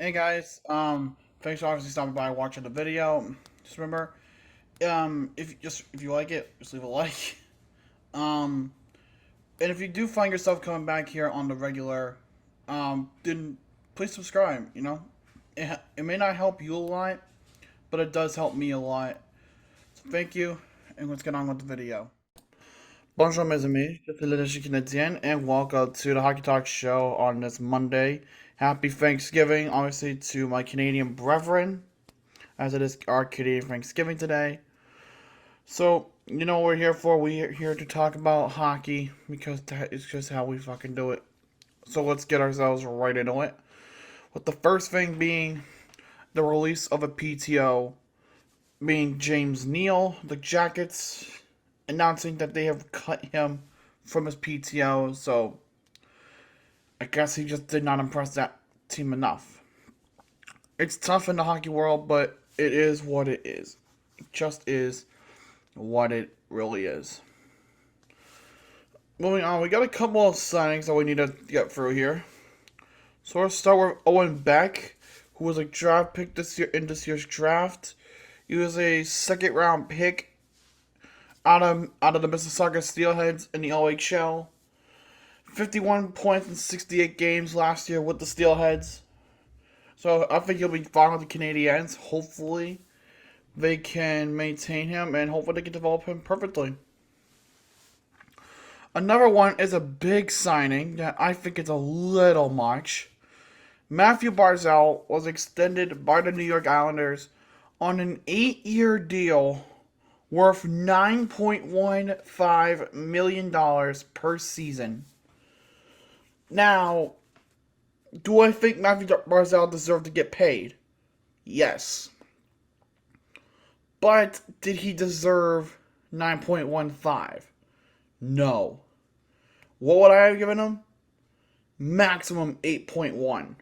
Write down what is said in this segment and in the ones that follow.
Hey guys, thanks for obviously stopping by watching the video. Just remember, if you like it, just leave a like. Um, and if you do find yourself coming back here on the regular, then please subscribe. It may not help you a lot, but it does help me a lot. So thank you, and let's get on with the video. Bonjour mes amis, je suis le Canadien, and welcome to the Hockey Talk Show on this Monday. Happy Thanksgiving, obviously, to my Canadian brethren, as it is our Canadian Thanksgiving today. So, you know what we're here for? We're here to talk about hockey, because that is just how we fucking do it. So let's get ourselves right into it. With the first thing being the release of a PTO, being James Neal, the Jackets, announcing that they have cut him from his PTO, so I guess he just did not impress that team enough. It's tough in the hockey world, but it is what it is. It just is what it really is. Moving on, we got a couple of signings that we need to get through here. So let's start with Owen Beck, who was a draft pick this year in this year's draft. He was a second round pick out of the Mississauga Steelheads in the OHL. 51 points in 68 games last year with the Steelheads. So I think he'll be fine with the Canadiens. Hopefully, they can maintain him and hopefully they can develop him perfectly. Another one is a big signing that I think is a little much. Matthew Barzal was extended by the New York Islanders on an 8-year deal worth $9.15 million per season. Now, do I think Matthew Barzal deserved to get paid? Yes. But did he deserve 9.15? No. What would I have given him? Maximum 8.1.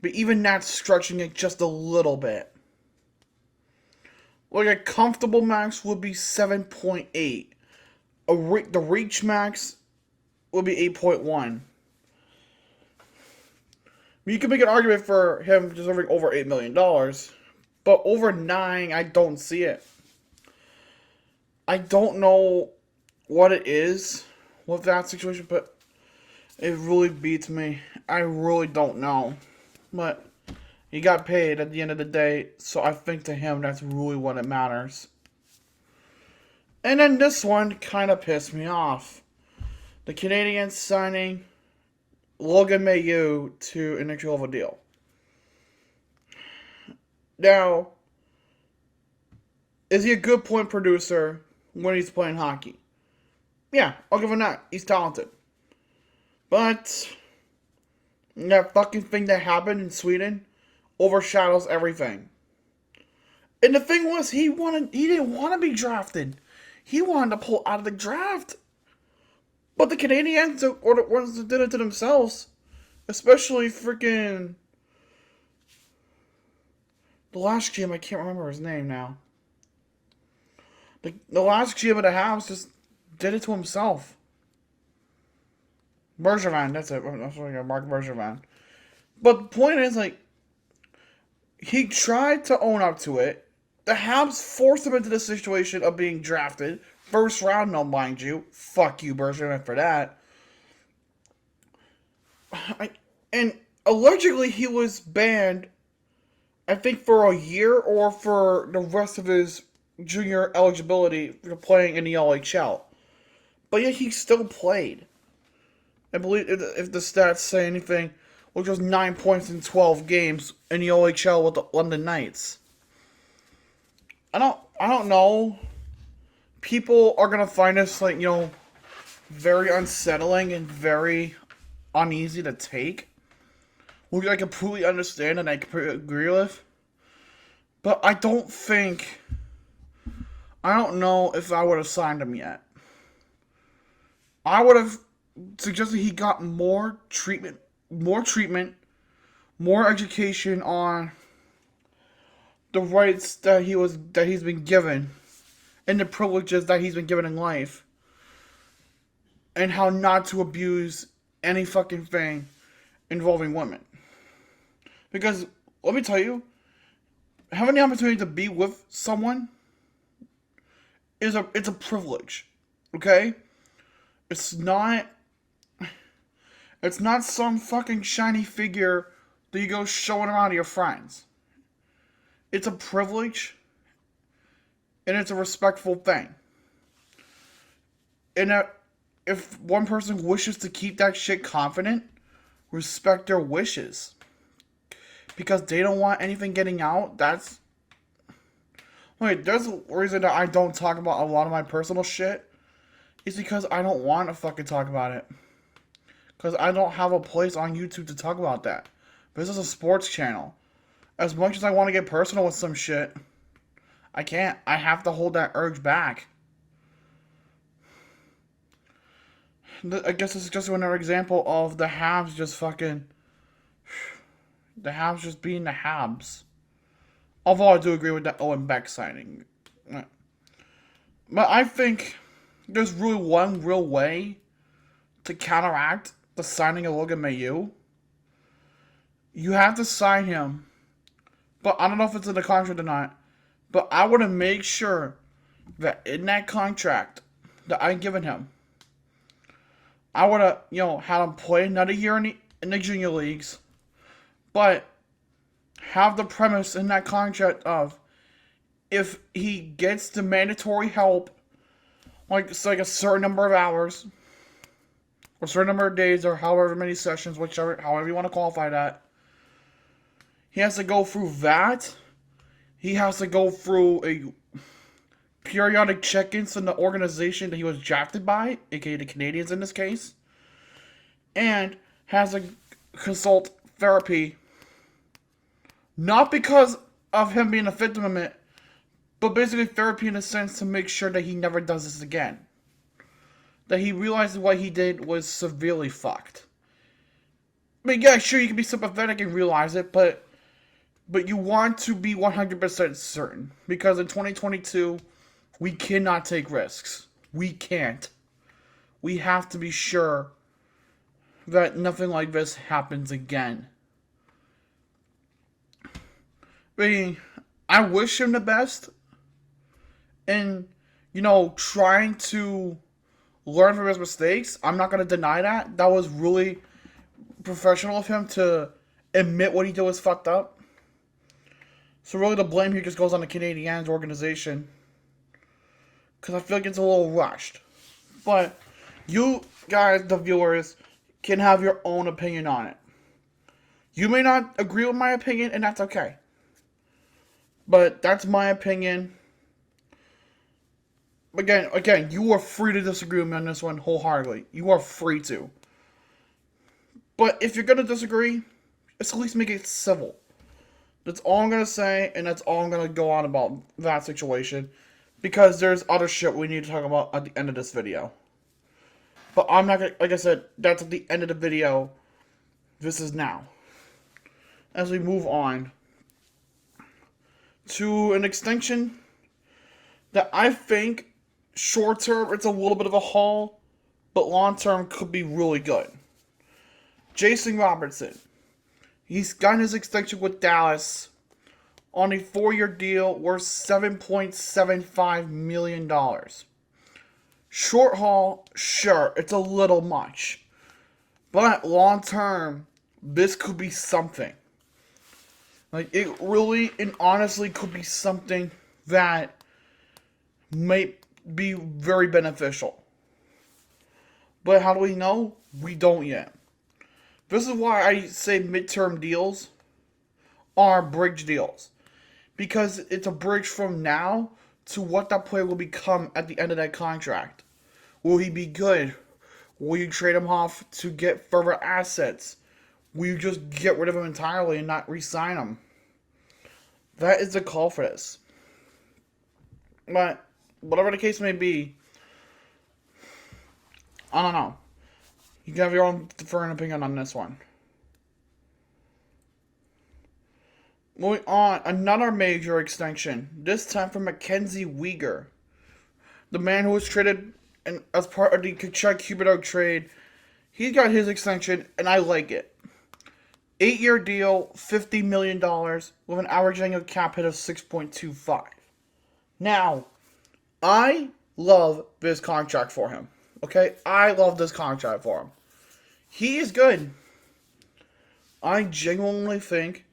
But even that's stretching it just a little bit. Like a comfortable max would be 7.8. The reach max would be 8.1. You can make an argument for him deserving over $8 million, but over 9, I don't see it. I don't know what it is with that situation, but it really beats me. I really don't know. But he got paid at the end of the day, so I think to him that's really what it matters. And then this one kind of pissed me off. The Canadiens signing Logan Mailloux to an entry-level deal. Now, is he a good point producer when he's playing hockey? Yeah, I'll give him that. He's talented. But that fucking thing that happened in Sweden overshadows everything. And the thing was, he didn't want to be drafted. He wanted to pull out of the draft. But the Canadiens were the ones that did it to themselves. Especially freaking the last GM, I can't remember his name now. The last GM of the Habs just did it to himself. Bergevin, that's it. Mark Bergevin. But the point is, like, he tried to own up to it. The Habs forced him into the situation of being drafted. First round, no, mind you. Fuck you, Bergevin, for that. And allegedly, he was banned, I think, for a year or for the rest of his junior eligibility for playing in the LHL. But yet he still played. I believe if the stats say anything, which was 9 points in 12 games in the OHL with the London Knights. I don't know. People are gonna find this very unsettling and very uneasy to take. Which I completely understand and I completely agree with. But I don't know if I would have signed him yet. I would have suggested he got more treatment, more education on the rights that he's been given, and the privileges that he's been given in life, and how not to abuse any fucking thing involving women. Because let me tell you, having the opportunity to be with someone it's a privilege. Okay? It's not some fucking shiny figure that you go showing around to your friends. It's a privilege and it's a respectful thing. And if one person wishes to keep that shit confident, respect their wishes. Because they don't want anything getting out, that's... Wait, there's a reason that I don't talk about a lot of my personal shit. It's because I don't want to fucking talk about it. Because I don't have a place on YouTube to talk about that. This is a sports channel. As much as I want to get personal with some shit, I can't. I have to hold that urge back. I guess this is just another example of the Habs just fucking... The Habs just being the Habs. Although I do agree with that Owen Beck signing. But I think there's really one real way to counteract the signing of Logan Mailloux. You have to sign him. But I don't know if it's in the contract or not. But I want to make sure that in that contract that I've given him, I want to, have him play another year in the junior leagues. But have the premise in that contract of if he gets the mandatory help, like it's like a certain number of hours, or a certain number of days, or however many sessions, however you want to qualify that, he has to go through that. He has to go through a periodic check-ins in the organization that he was drafted by, aka the Canadians in this case, and has to consult therapy. Not because of him being a victim of it, but basically therapy in a sense to make sure that he never does this again. That he realizes what he did was severely fucked. I mean, yeah, sure, you can be sympathetic and realize it, but you want to be 100% certain. Because in 2022, we cannot take risks. We can't. We have to be sure that nothing like this happens again. I mean, I wish him the best. And, trying to learn from his mistakes. I'm not going to deny that. That was really professional of him to admit what he did was fucked up. So really the blame here just goes on the Canadiens organization. Because I feel like it's a little rushed. But you guys, the viewers, can have your own opinion on it. You may not agree with my opinion, and that's okay. But that's my opinion. Again, you are free to disagree with me on this one wholeheartedly. You are free to. But if you're going to disagree, let's at least make it civil. That's all I'm going to say, and that's all I'm going to go on about that situation. Because there's other shit we need to talk about at the end of this video. But I'm not going to, like I said, that's at the end of the video. This is now. As we move on to an extension that I think short term it's a little bit of a haul, but long term could be really good. Jason Robertson. He's gotten his extension with Dallas on a 4-year deal worth $7.75 million. Short haul, sure, it's a little much. But long term, this could be something. Like, it really and honestly could be something that might be very beneficial. But how do we know? We don't yet. This is why I say midterm deals are bridge deals. Because it's a bridge from now to what that player will become at the end of that contract. Will he be good? Will you trade him off to get further assets? Will you just get rid of him entirely and not re-sign him? That is the call for this. But whatever the case may be, I don't know. You can have your own different opinion on this one. Moving on, another major extension. This time from Mackenzie Weegar. The man who was traded as part of the Kachuk Huberdeau trade. He got his extension, and I like it. 8-year deal, $50 million, with an average annual cap hit of 6.25. Now, I love this contract for him. Okay? I love this contract for him. He is good. I genuinely think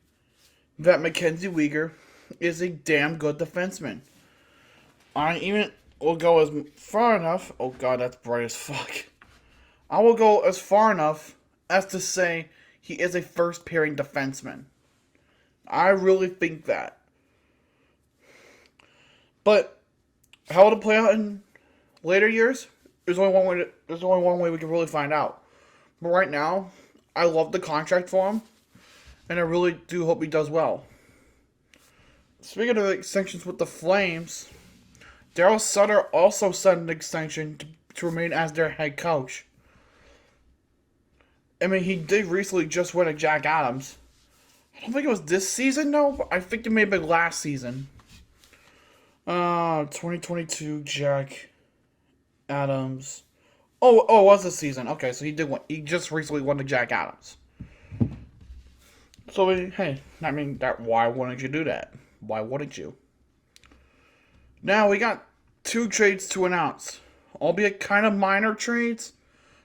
that Mackenzie Weegar is a damn good defenseman. I even will go as far enough. Oh god, that's bright as fuck. I will go as far enough as to say he is a first pairing defenseman. I really think that. But how it'll play out in later years, there's only one way we can really find out. But right now, I love the contract for him, and I really do hope he does well. Speaking of extensions with the Flames, Daryl Sutter also signed an extension to remain as their head coach. I mean, he did recently just win a Jack Adams. I don't think it was this season, though, but I think it may have been last season. 2022 Jack Adams. Oh, it was this season. Okay, so he did win. He just recently won the Jack Adams. So, hey, I mean, why wouldn't you do that? Why wouldn't you? Now, we got 2 trades to announce. Albeit kind of minor trades.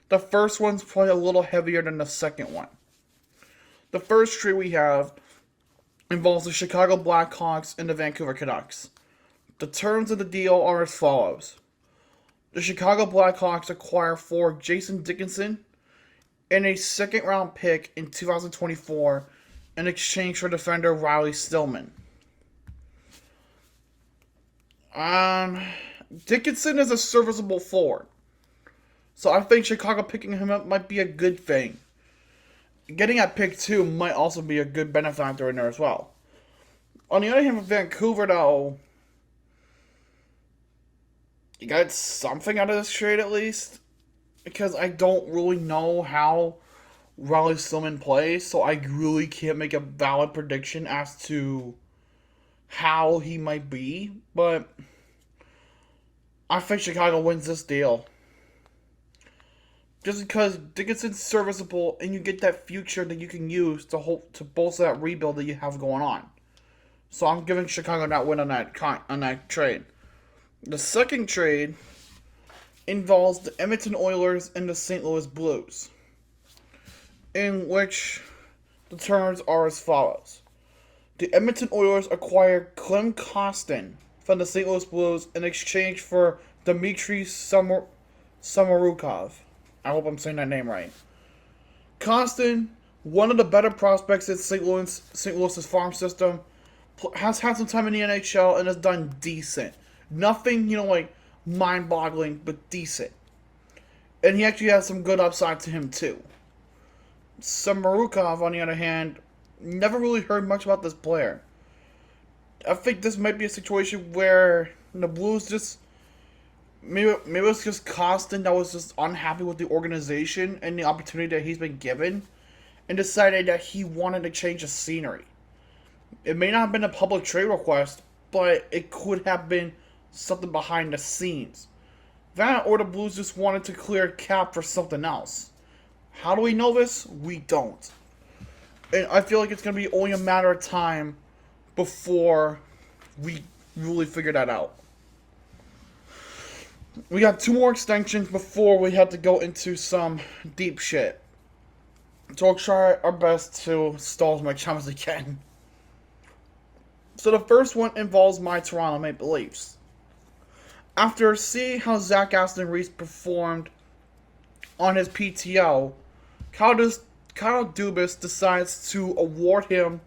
The first one's probably a little heavier than the second one. The first trade we have involves the Chicago Blackhawks and the Vancouver Canucks. The terms of the deal are as follows. The Chicago Blackhawks acquire forward Jason Dickinson and a second-round pick in 2024 in exchange for defender Riley Stillman. Dickinson is a serviceable forward, so I think Chicago picking him up might be a good thing. Getting at pick 2 might also be a good benefactor in there as well. On the other hand, with Vancouver, though, you got something out of this trade at least, because I don't really know how Riley Stillman plays, so I really can't make a valid prediction as to how he might be, but I think Chicago wins this deal. Just because Dickinson's serviceable and you get that future that you can use to bolster that rebuild that you have going on. So I'm giving Chicago that win on that trade. The second trade involves the Edmonton Oilers and the St. Louis Blues, in which the terms are as follows. The Edmonton Oilers acquire Klim Kostin from the St. Louis Blues in exchange for Dmitry Samorukov. I hope I'm saying that name right. Kostin, one of the better prospects in St. Louis's farm system, has had some time in the NHL and has done decent. Nothing, like mind-boggling, but decent. And he actually has some good upside to him, too. Samorukov, on the other hand, never really heard much about this player. I think this might be a situation where the Blues just... Maybe it was just Kostin that was just unhappy with the organization and the opportunity that he's been given, and decided that he wanted to change the scenery. It may not have been a public trade request, but it could have been something behind the scenes. That or the Blues just wanted to clear cap for something else. How do we know this? We don't. And I feel like it's going to be only a matter of time before we really figure that out. We got 2 more extensions before we have to go into some deep shit. So I'll try our best to stall as much time as I can. So the first one involves my Toronto Maple Leafs. After seeing how Zach Aston Reese performed on his PTO, Kyle Dubas decides to award him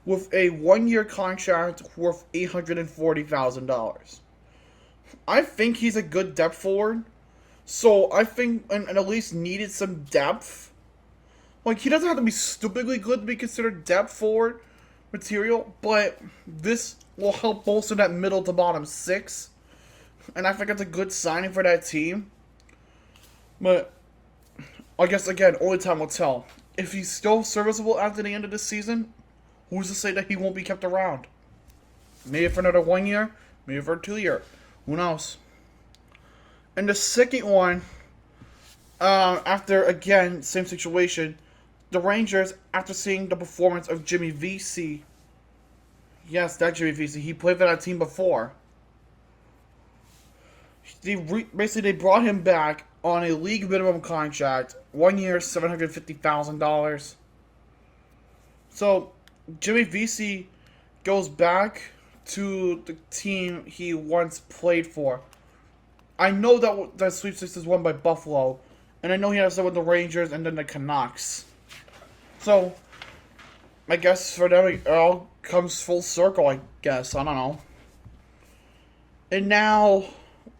with a 1-year contract worth $840,000. I think he's a good depth forward, so I think and at least needed some depth. Like, he doesn't have to be stupidly good to be considered depth forward material, but this will help bolster that middle to bottom 6, and I think it's a good signing for that team. But I guess, again, only time will tell. If he's still serviceable after the end of the season, who's to say that he won't be kept around? Maybe for another 1 year, maybe for a 2 year. Who knows? And the second one, after, again, same situation, the Rangers after seeing the performance of Jimmy Vesey. Yes, that Jimmy Vesey. He played for that team before. Basically, they brought him back on a league minimum contract, 1 year, $750,000. So, Jimmy Vesey goes back to the team he once played for. I know that Sweep 6 is won by Buffalo, and I know he has to with the Rangers and then the Canucks. So, I guess for them it all comes full circle, I guess. I don't know. And now,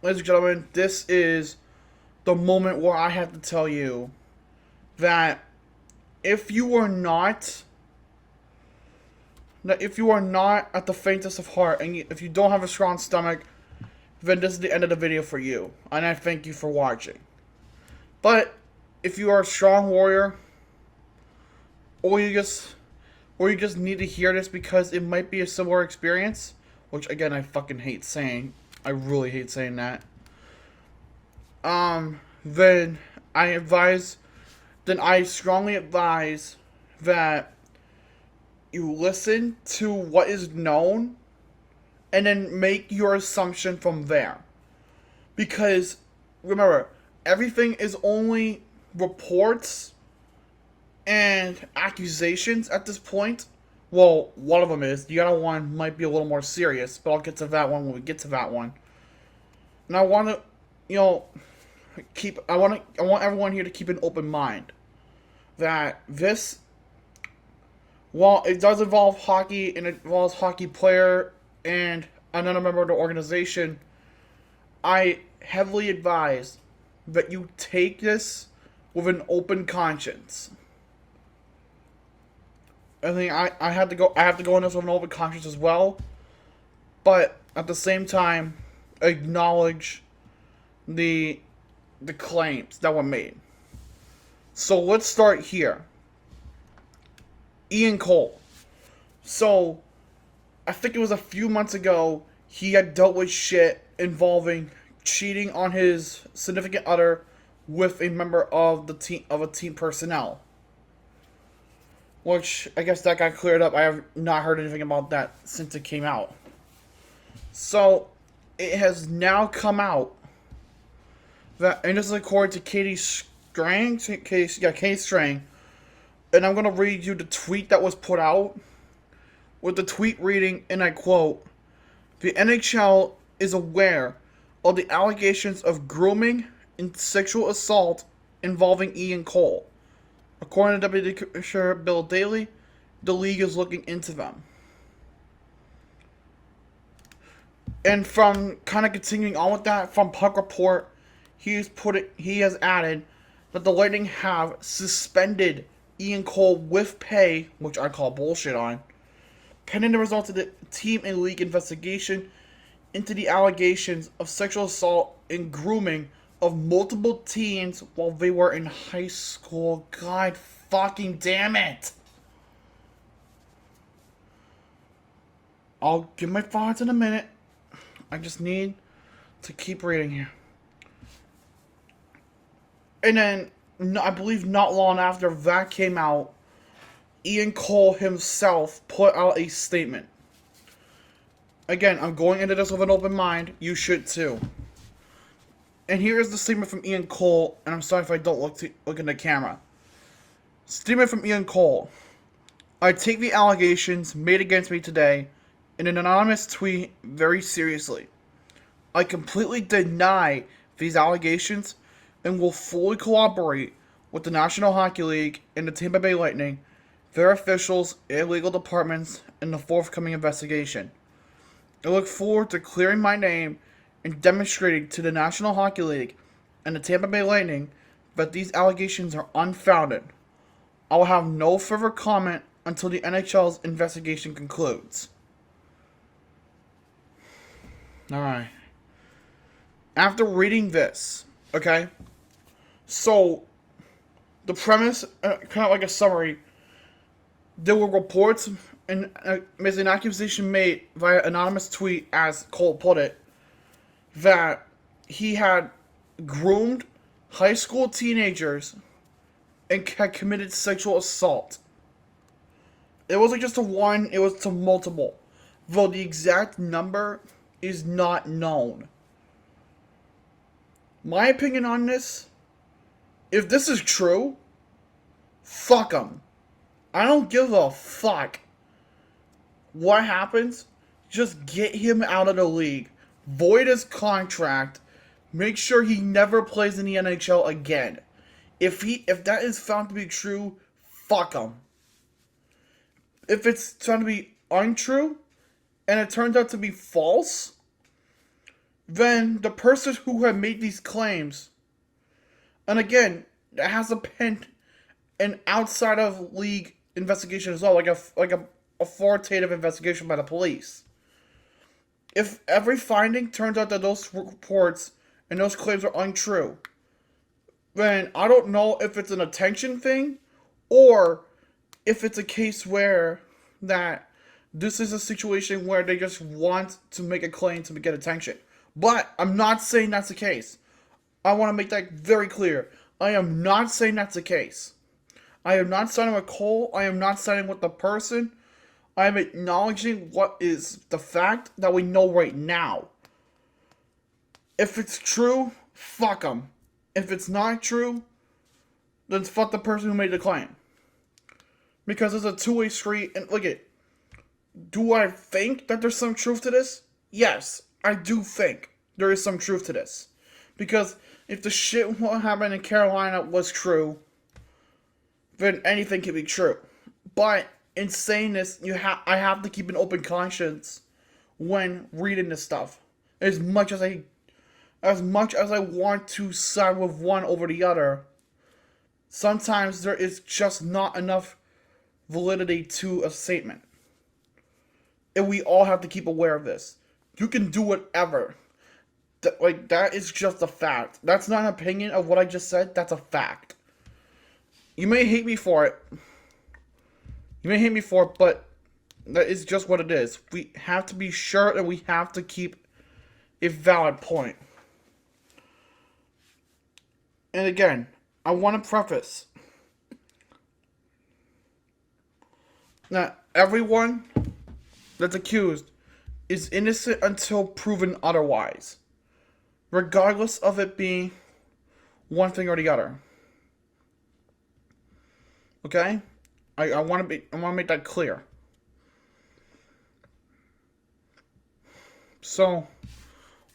ladies and gentlemen, this is the moment where I have to tell you that if you are not at the faintest of heart, and if you don't have a strong stomach, then this is the end of the video for you. And I thank you for watching. But if you are a strong warrior, or you just need to hear this because it might be a similar experience, which again I fucking hate saying. I really hate saying that. Then I strongly advise that you listen to what is known and then make your assumption from there. Because, remember, everything is only reports and accusations at this point. Well, one of them is. The other one might be a little more serious, but I'll get to that one when we get to that one. And I want to, I want everyone here to keep an open mind. That this, while it does involve hockey, and it involves hockey player and another member of the organization, I heavily advise that you take this with an open conscience. I think I have to go in this with an open conscience as well, but at the same time, acknowledge the claims that were made. So let's start here. Ian Cole. So, I think it was a few months ago, he had dealt with shit involving cheating on his significant other with a member of a team personnel. Which, I guess that got cleared up. I have not heard anything about that since it came out. So, it has now come out that, and this is according to Katie Strang, and I'm going to read you the tweet that was put out, with the tweet reading, and I quote, "The NHL is aware of the allegations of grooming and sexual assault involving Ian Cole. According to Deputy Commissioner Bill Daly, the league is looking into them." And from kind of continuing on with that, from Puck Report, he has added that the Lightning have suspended Ian Cole with pay, which I call bullshit on, pending the results of the team and league investigation into the allegations of sexual assault and grooming of multiple teens while they were in high school. God fucking damn it! I'll give my thoughts in a minute. I just need to keep reading here. And then, I believe not long after that came out, Ian Cole himself put out a statement. Again, I'm going into this with an open mind. You should too. And here is the statement from Ian Cole, and I'm sorry if I don't look in the camera. Statement from Ian Cole. "I take the allegations made against me today in an anonymous tweet very seriously. I completely deny these allegations and will fully cooperate with the National Hockey League and the Tampa Bay Lightning, their officials and legal departments in the forthcoming investigation. I look forward to clearing my name and demonstrating to the National Hockey League and the Tampa Bay Lightning that these allegations are unfounded. I will have no further comment until the NHL's investigation concludes." Alright. After reading this, okay, so the premise, kind of like a summary, there were reports and there's an accusation made via anonymous tweet, as Cole put it, that he had groomed high school teenagers and had committed sexual assault. It wasn't just to one, it was to multiple. Though the exact number is not known. My opinion on this, if this is true, fuck him. I don't give a fuck what happens. Just get him out of the league. Void his contract. Make sure he never plays in the NHL again. If that is found to be true, fuck him. If it's found to be untrue, and it turns out to be false, then the person who had made these claims, and again, it has to pen an outside of league investigation as well, like a authoritative investigation by the police. If every finding turns out that those reports and those claims are untrue, then I don't know if it's an attention thing or if it's a case where that this is a situation where they just want to make a claim to get attention. But I'm not saying that's the case. I want to make that very clear. I am not saying that's the case. I am not siding with Cole. I am not siding with the person. I am acknowledging what is the fact that we know right now. If it's true, fuck them. If it's not true, then fuck the person who made the claim. Because it's a two-way street, and look it. Do I think that there's some truth to this? Yes, I do think there is some truth to this. Because if the shit what happened in Carolina was true, then anything can be true. But in saying this, I have to keep an open conscience when reading this stuff. As much as I want to side with one over the other, sometimes there is just not enough validity to a statement. And we all have to keep aware of this. You can do whatever. That is just a fact. That's not an opinion of what I just said. That's a fact. You may hate me for it. But that is just what it is. We have to be sure that we have to keep a valid point. And again, I want to preface that everyone that's accused is innocent until proven otherwise, regardless of it being one thing or the other. Okay? I want to make that clear. So,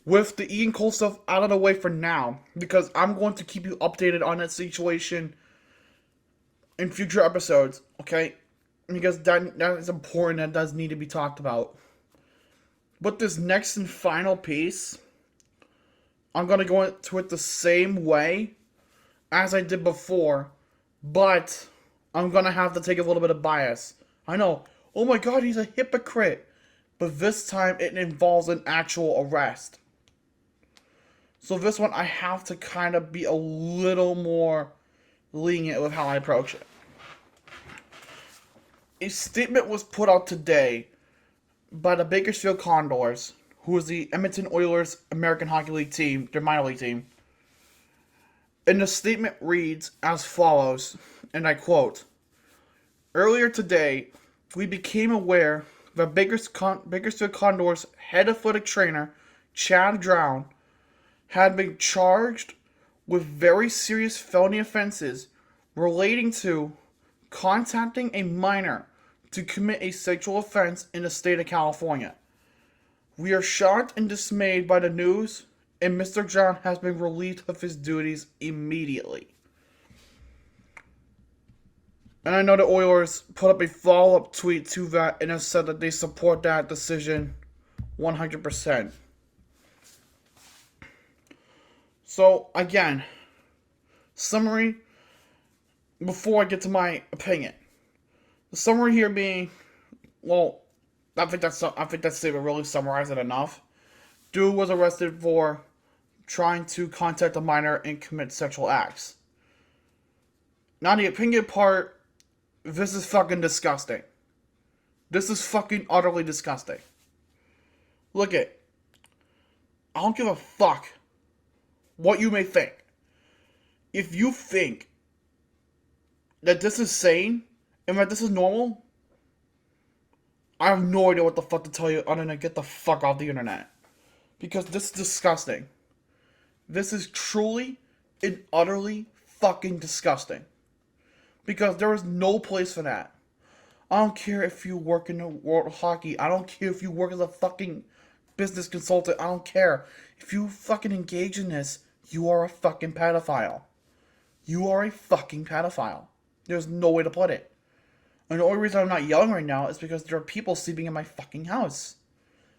with the Ian Cole stuff out of the way for now, because I'm going to keep you updated on that situation in future episodes, okay? Because that is important, that does need to be talked about. But this next and final piece, I'm going to go into it the same way as I did before, but I'm going to have to take a little bit of bias. I know, oh my god, he's a hypocrite. But this time it involves an actual arrest. So this one I have to kind of be a little more lenient with how I approach it. A statement was put out today by the Bakersfield Condors, who is the Edmonton Oilers American Hockey League team, their minor league team. And the statement reads as follows, and I quote, "Earlier today, we became aware that Bakersfield Condors head athletic trainer, Chad Drown, had been charged with very serious felony offenses relating to contacting a minor to commit a sexual offense in the state of California. We are shocked and dismayed by the news, and Mr. Drown has been relieved of his duties immediately." And I know the Oilers put up a follow-up tweet to that and have said that they support that decision 100%. So, again, summary before I get to my opinion. The summary here being, well, I think that statement really summarized it enough. Dude was arrested for trying to contact a minor and commit sexual acts. Now the opinion part, this is fucking disgusting. This is fucking utterly disgusting. Look it. I don't give a fuck what you may think. If you think that this is sane and that this is normal, I have no idea what the fuck to tell you other than get the fuck off the internet. Because this is disgusting. This is truly and utterly fucking disgusting. Because there is no place for that. I don't care if you work in the world of hockey. I don't care if you work as a fucking business consultant. I don't care. If you fucking engage in this, you are a fucking pedophile. You are a fucking pedophile. There's no way to put it. And the only reason I'm not yelling right now is because there are people sleeping in my fucking house.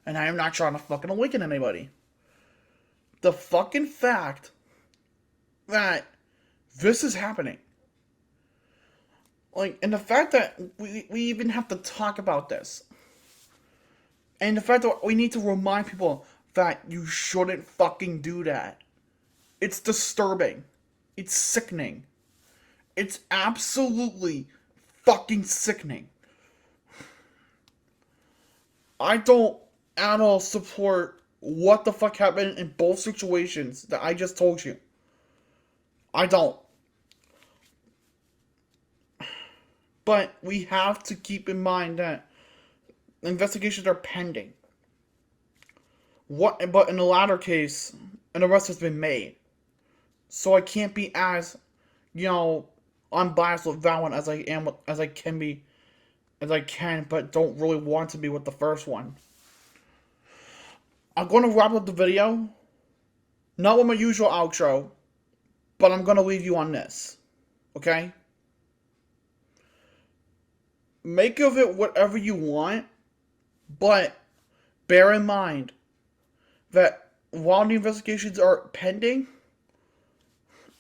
And I am not trying to fucking awaken anybody. The fucking fact that this is happening. Like, and the fact that we even have to talk about this. And the fact that we need to remind people that you shouldn't fucking do that. It's disturbing. It's sickening. It's absolutely fucking sickening. I don't at all support what the fuck happened in both situations that I just told you. I don't. But we have to keep in mind that investigations are pending. But in the latter case, an arrest has been made. So I can't be as, unbiased with that one as I am as I can be, but don't really want to be with the first one. I'm going to wrap up the video, not with my usual outro, but I'm going to leave you on this, okay? Make of it whatever you want, but bear in mind that while the investigations are pending,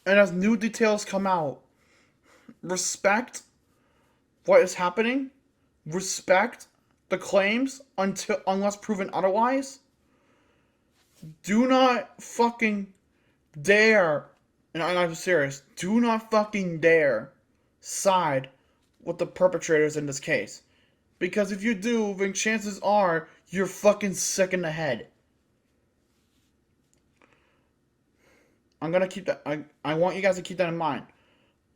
and as new details come out, respect what is happening, respect the claims unless proven otherwise. Do not fucking dare, and I'm serious, do not fucking dare side with the perpetrators in this case. Because if you do, then chances are you're fucking sick in the head. I'm gonna keep that. I want you guys to keep that in mind.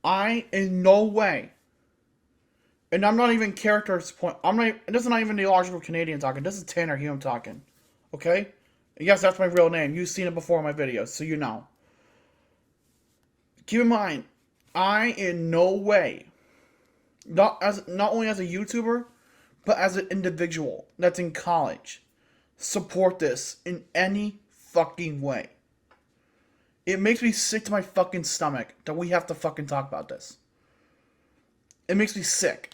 I in no way, and I'm not even characters point. This is not even the logical Canadian talking. This is Tanner Hume talking. Okay? Yes, that's my real name. You've seen it before in my videos, so you know. Keep in mind, I in no way, not only as a YouTuber, but as an individual that's in college, support this in any fucking way. It makes me sick to my fucking stomach that we have to fucking talk about this. It makes me sick.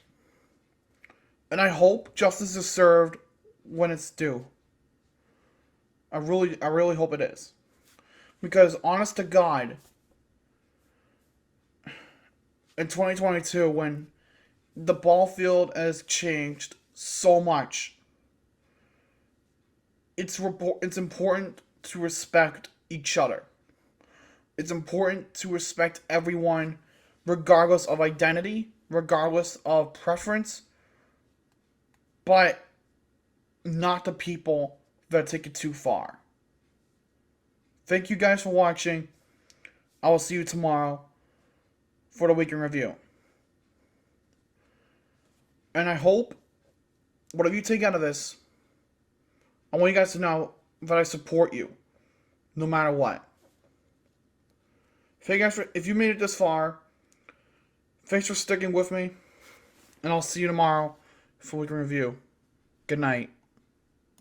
And I hope justice is served when it's due. I really hope it is. Because honest to God, in 2022, when the ball field has changed so much, it's important to respect each other. It's important to respect everyone, regardless of identity, regardless of preference, but not the people that take it too far. Thank you guys for watching. I will see you tomorrow for the week in review. And I hope, whatever you take out of this, I want you guys to know that I support you, no matter what. Thank you guys if you made it this far, thanks for sticking with me, and I'll see you tomorrow for week in review. Good night.